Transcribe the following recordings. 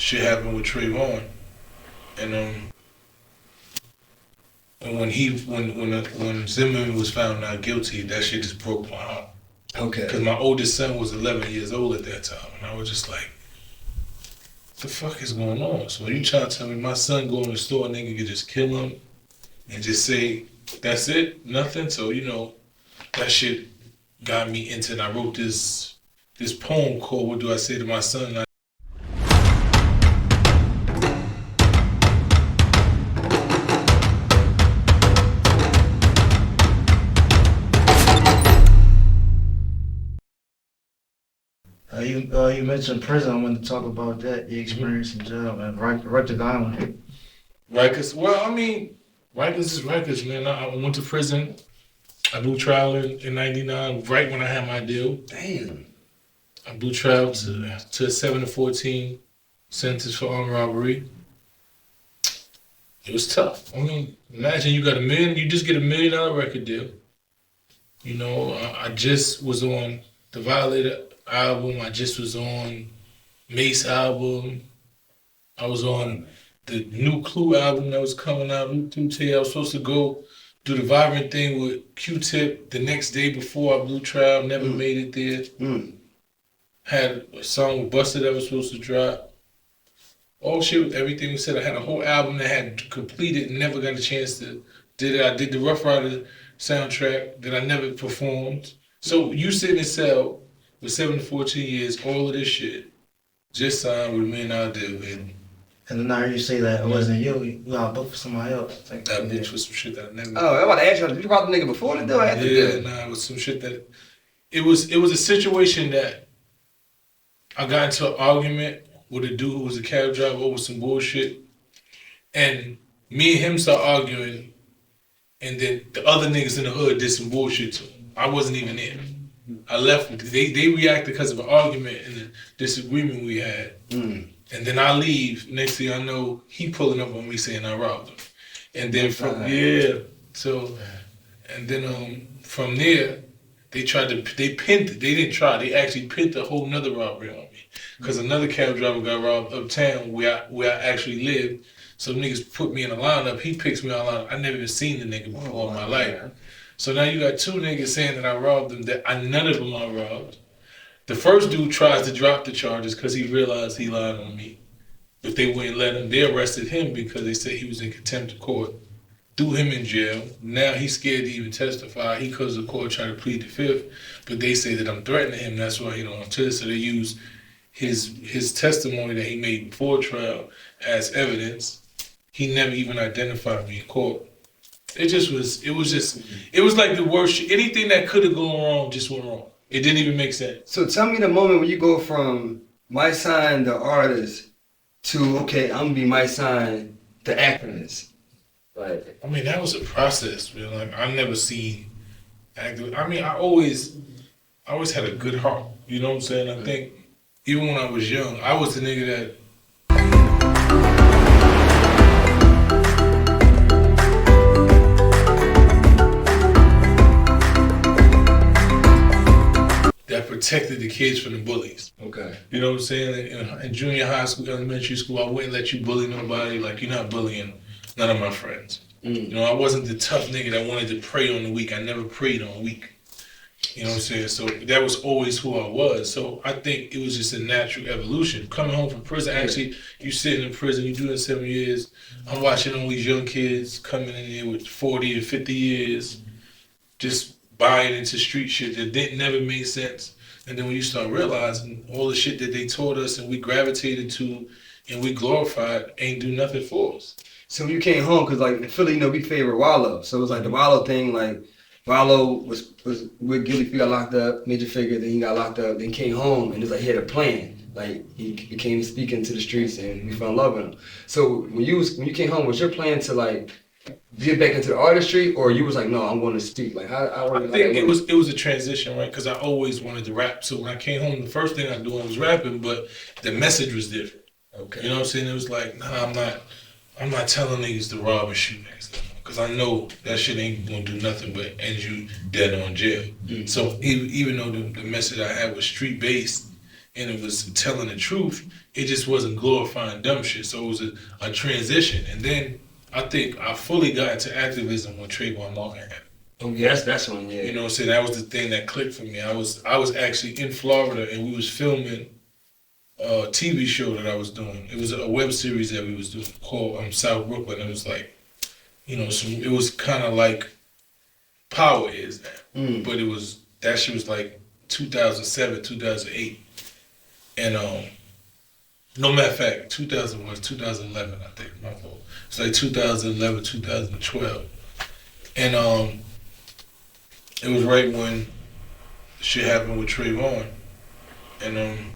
shit happened with Trayvon, and when Zimmerman was found not guilty, that shit just broke my heart. Okay. Because my oldest son was 11 years old at that time, and I was just like, what the fuck is going on? So you trying to tell me my son go in the store and nigga could just kill him and just say, that's it, nothing? So, that shit got me into it. I wrote this poem called What Do I Say to My Son? You mentioned prison. I wanted to talk about that, your experience in jail, and Rikers Island. Rikers, Rikers is Rikers, man. I went to prison. I blew trial in 99, right when I had my deal. Damn. I blew trial to a 7 to 14 sentence for armed robbery. It was tough. Imagine you just get $1 million record deal. I just was on the Violator album. I just was on Mace album. I was on the new Clue album that was coming out. I was supposed to go do the Vibrant thing with Q-Tip the next day before I blew trial. Never made it there. Had a song with Busta that was supposed to drop. All shit with everything we said. I had a whole album that had completed and never got a chance to did it. I did the Rough Rider soundtrack that I never performed. So you sit in a cell for 7 to 14 years, all of this shit, just signed with $1 million deal. And then I heard you say that it wasn't you. You got booked for somebody else. That bitch was some shit that I never. Oh, I want to ask you, did you rob the nigga before the deal? It was some shit that. It was a situation that I got into an argument with a dude who was a cab driver over some bullshit, and me and him started arguing, and then the other niggas in the hood did some bullshit to him. I wasn't even there. I left. They reacted because of an argument and a disagreement we had. And then I leave. Next thing I know, he pulling up on me saying I robbed him. And then from there, they pinned it. They didn't try. They actually pinned a whole nother robbery on me. Because another cab driver got robbed uptown where I actually lived. So niggas put me in a lineup. He picks me on a lineup. I never even seen the nigga before in my life. So now you got two niggas saying that I robbed them, that none of them I robbed. The first dude tries to drop the charges because he realized he lied on me. But they wouldn't let him. They arrested him because they said he was in contempt of court. Threw him in jail. Now he's scared to even testify. He goes to court trying to plead the fifth. But they say that I'm threatening him. That's why he don't want to. So they use his testimony that he made before trial as evidence. He never even identified me in court. It was like the worst shit. Anything that could have gone wrong just went wrong. It didn't even make sense. So tell me the moment when you go from Mysonne, the artist, to, okay, I'm gonna be Mysonne, the activist. That was a process, man. Like, I never seen active. I always had a good heart. You know what I'm saying? I think even when I was young, I was the nigga that protected the kids from the bullies. Okay. You know what I'm saying? In junior high school, elementary school, I wouldn't let you bully nobody. Like, you're not bullying none of my friends. I wasn't the tough nigga that wanted to pray on the weak. I never prayed on weak. You know what I'm saying? So that was always who I was. So I think it was just a natural evolution. Coming home from prison, actually, you sitting in prison, you do it 7 years. I'm watching all these young kids coming in here with 40 and 50 years, just buying into street shit that never made sense. And then when you start realizing all the shit that they taught us and we gravitated to and we glorified ain't do nothing for us. So when you came home, because like in Philly, we favor Wallow. So it was like the Wallow thing, like Wallow was with Gilly Fee got locked up, Major Figure, then he got locked up, then came home and it's like he had a plan. Like he became speaking to the streets and we fell in love with him. So when you came home, was your plan to like get back into the artistry, or you was like, no, I'm going to speak? Like I think it was a transition, right? Because I always wanted to rap. So when I came home, the first thing I do was rapping, but the message was different. Okay. You know what I'm saying? It was like, nah, I'm not telling niggas to rob and shoot niggas. Because I know that shit ain't gonna do nothing but end you dead on jail. So even though the message I had was street based and it was telling the truth. It just wasn't glorifying dumb shit. So it was a transition. And then I think I fully got into activism when Trayvon Martin happened. Oh yes, that's one. Yeah. You know what I'm saying? That was the thing that clicked for me. I was actually in Florida and we was filming a TV show that I was doing. It was a web series that we was doing called South Brooklyn. It was like, you know, it was kind of like Power is now. But that shit was like 2007, 2008. And no matter of fact, 2011, I think, my fault. It's like 2011, 2012. And it was right when shit happened with Trayvon. And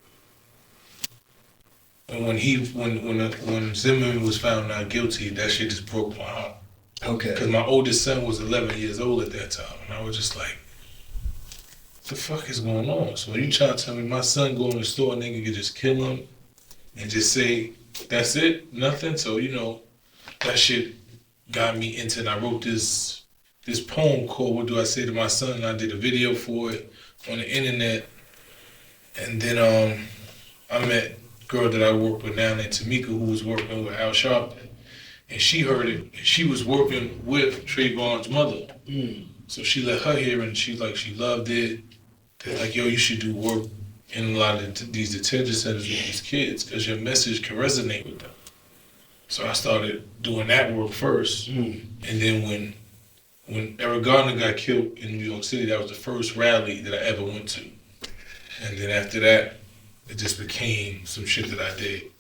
when Zimmerman was found not guilty, that shit just broke my heart. Okay. Because my oldest son was 11 years old at that time. And I was just like, what the fuck is going on? So you trying to tell me my son go in the store and nigga could just kill him and just say, that's it? Nothing? So, you know, that shit got me into, and I wrote this poem called What Do I Say to My Son? And I did a video for it on the internet. And then I met a girl that I work with now named Tamika, who was working with Al Sharpton. And she heard it. And she was working with Trayvon's mother. So she let her hear it, and she loved it. They're like, yo, you should do work in a lot of these detention centers with these kids because your message can resonate with them. So I started doing that work first. And then when Eric Garner got killed in New York City, that was the first rally that I ever went to. And then after that, it just became some shit that I did.